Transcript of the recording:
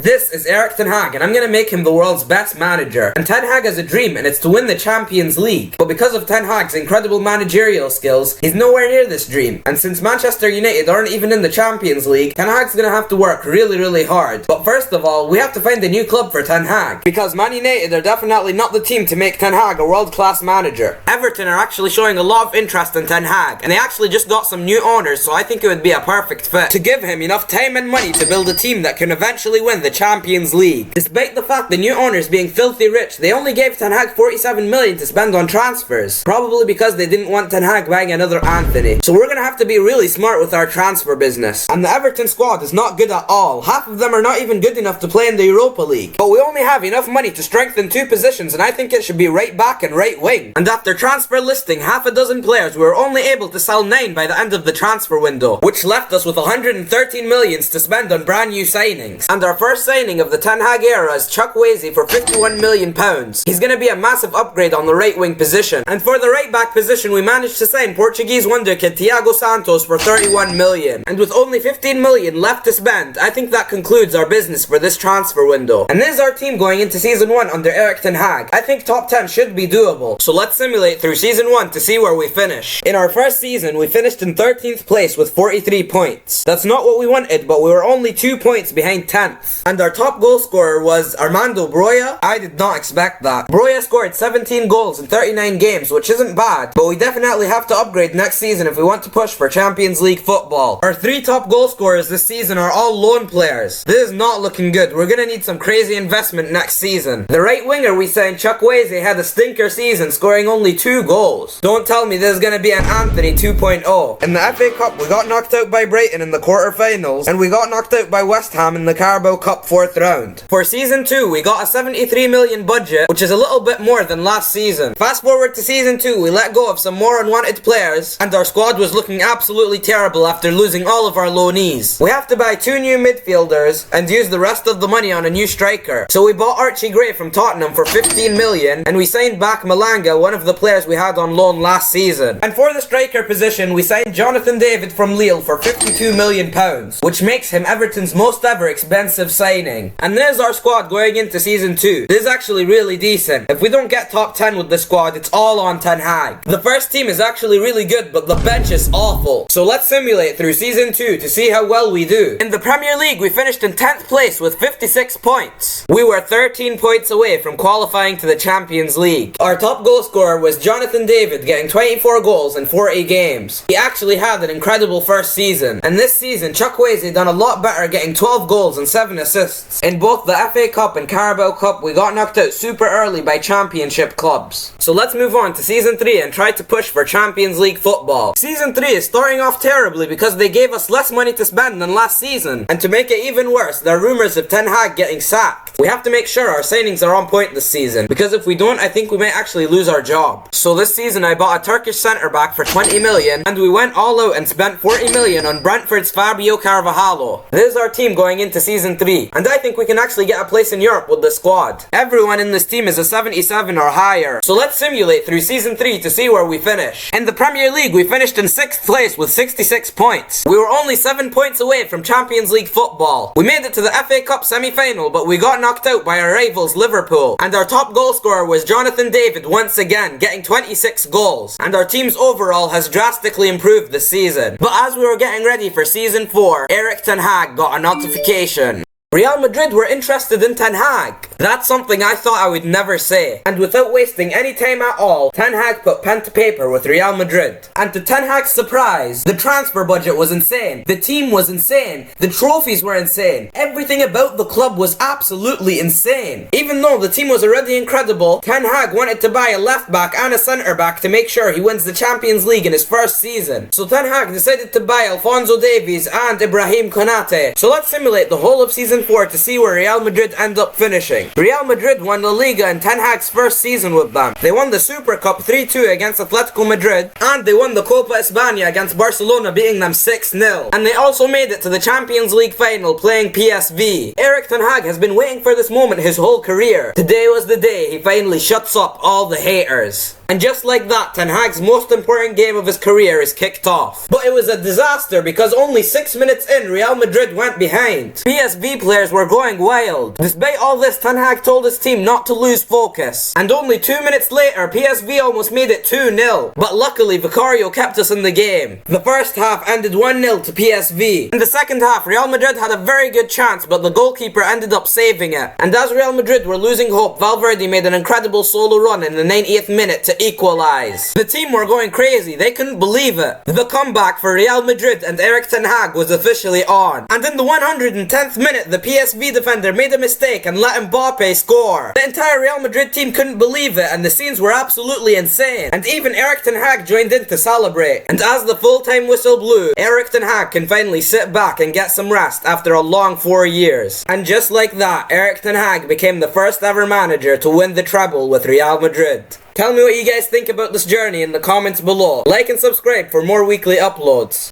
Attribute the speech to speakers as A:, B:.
A: This is Ten Hag, and I'm gonna make him the world's best manager. And Ten Hag has a dream, and it's to win the Champions League. But because of Ten Hag's incredible managerial skills, he's nowhere near this dream. And since Manchester United aren't even in the Champions League, Ten Hag's gonna have to work really hard. But first of all, we have to find a new club for Ten Hag, because Man United are definitely not the team to make Ten Hag a world-class manager. Everton are actually showing a lot of interest in Ten Hag, and they actually just got some new owners, so I think it would be a perfect fit to give him enough time and money to build a team that can eventually win the Champions League. Despite the fact the new owners being filthy rich, they only gave Ten Hag 47 million to spend on transfers, probably because they didn't want Ten Hag buying another Anthony. So we're gonna have to be really smart with our transfer business. And the Everton squad is not good at all. Half of them are not even good enough to play in the Europa League. But we only have enough money to strengthen two positions, and I think it should be right back and right wing. And after transfer listing half a dozen players, we were only able to sell 9 by the end of the transfer window, which left us with 113 millions to spend on brand new signings. And our first signing of the Ten Hag era is Chukwueze for £51 million. He's gonna be a massive upgrade on the right wing position. And for the right back position, we managed to sign Portuguese wonder kid Thiago Santos for 31 million. And with only 15 million left to spend, I think that concludes our business for this transfer window. And this is our team going into season 1 under Ten Hag. I think top 10 should be doable. So let's simulate through season 1 to see where we finish. In our first season, we finished in 13th place with 43 points. That's not what we wanted, but we were only 2 points behind 10th. And our top goal scorer was Armando Broja. I did not expect that. Broja scored 17 goals in 39 games, which isn't bad, but we definitely have to upgrade next season if we want to push for Champions League football. Our 3 top goal scorers this season are all loan players. This is not looking good. We're gonna need some crazy investment next season. The right winger we signed, Chukwueze, had a stinker season, scoring only 2 goals. Don't tell me this is gonna be an Anthony 2.0. In the FA Cup, we got knocked out by Brighton in the quarterfinals, and we got knocked out by West Ham in the Carabao Cup 4th round. For season 2, we got a 73 million budget, which is a little bit more than last season. Fast forward to season 2, we let go of some more unwanted players, and our squad was looking absolutely terrible after losing all of our loanees. We have to buy 2 new midfielders and use the rest of the money on a new striker. So we bought Archie Gray from Tottenham for 15 million, and we signed back Malanga, one of the players we had on loan last season. And for the striker position, we signed Jonathan David from Lille for £52 million, which makes him Everton's most ever expensive signing. And there's our squad going into season 2. This is actually really decent. If we don't get top 10 with the squad, it's all on Ten Hag. The first team is actually really good, but the bench is awful. So let's simulate through season 2 to see how well we do. In the Premier League, we finished in 10th place with 56 points. We were 13 points away from qualifying to the Champions League. Our top goal scorer was Jonathan David, getting 24 goals in 40 games. He actually had an incredible first season. And this season, Chukwueze done a lot better, getting 12 goals and 7 assists. In both the FA Cup and Carabao Cup, we got knocked out super early by championship clubs. So let's move on to season 3 and try to push for Champions League football. Season 3 is starting off terribly because they gave us less money to spend than last season. And to make it even worse, there are rumours of Ten Hag getting sacked. We have to make sure our signings are on point this season, because if we don't, I think we might actually lose our job. So this season I bought a Turkish centre back for 20 million, and we went all out and spent 40 million on Brentford's Fabio Carvalho. This is our team going into season 3, and I think we can actually get a place in Europe with the squad. Everyone in this team is a 77 or higher. So let's simulate through season 3 to see where we finish. In the Premier League, we finished in 6th place with 66 points. We were only 7 points away from Champions League football. We made it to the FA Cup semi-final, but we got knocked out by our rivals Liverpool. And our top goal scorer was Jonathan David once again, getting 26 goals. And our team's overall has drastically improved this season. But as we were getting ready for season 4, Ten Hag got a notification. Real Madrid were interested in Ten Hag. That's something I thought I would never say. And without wasting any time at all, Ten Hag put pen to paper with Real Madrid. And to Ten Hag's surprise, the transfer budget was insane. The team was insane. The trophies were insane. Everything about the club was absolutely insane. Even though the team was already incredible, Ten Hag wanted to buy a left back and a centre back to make sure he wins the Champions League in his first season. So Ten Hag decided to buy Alphonso Davies and Ibrahim Konate. So let's simulate the whole of season 4 to see where Real Madrid end up finishing. Real Madrid won La Liga in Ten Hag's first season with them. They won the Super Cup 3-2 against Atletico Madrid, and they won the Copa España against Barcelona, beating them 6-0. And they also made it to the Champions League final playing PSV. Ten Hag has been waiting for this moment his whole career. Today was the day he finally shuts up all the haters. And just like that, Ten Hag's most important game of his career is kicked off. But it was a disaster because only 6 minutes in, Real Madrid went behind. PSV players were going wild. Despite all this, Ten Hag told his team not to lose focus. And only 2 minutes later, PSV almost made it 2-0. But luckily, Vicario kept us in the game. The first half ended 1-0 to PSV. In the second half, Real Madrid had a very good chance, but the goalkeeper ended up saving it. And as Real Madrid were losing hope, Valverde made an incredible solo run in the 90th minute to equalize. The team were going crazy, they couldn't believe it. The comeback for Real Madrid and Ten Hag was officially on. And in the 110th minute, the PSV defender made a mistake and let Mbappe score. The entire Real Madrid team couldn't believe it, and the scenes were absolutely insane. And even Ten Hag joined in to celebrate. And as the full-time whistle blew, Ten Hag can finally sit back and get some rest after a long 4 years. And just like that, Ten Hag became the first ever manager to win the treble with Real Madrid. Tell me what you guys think about this journey in the comments below. Like and subscribe for more weekly uploads.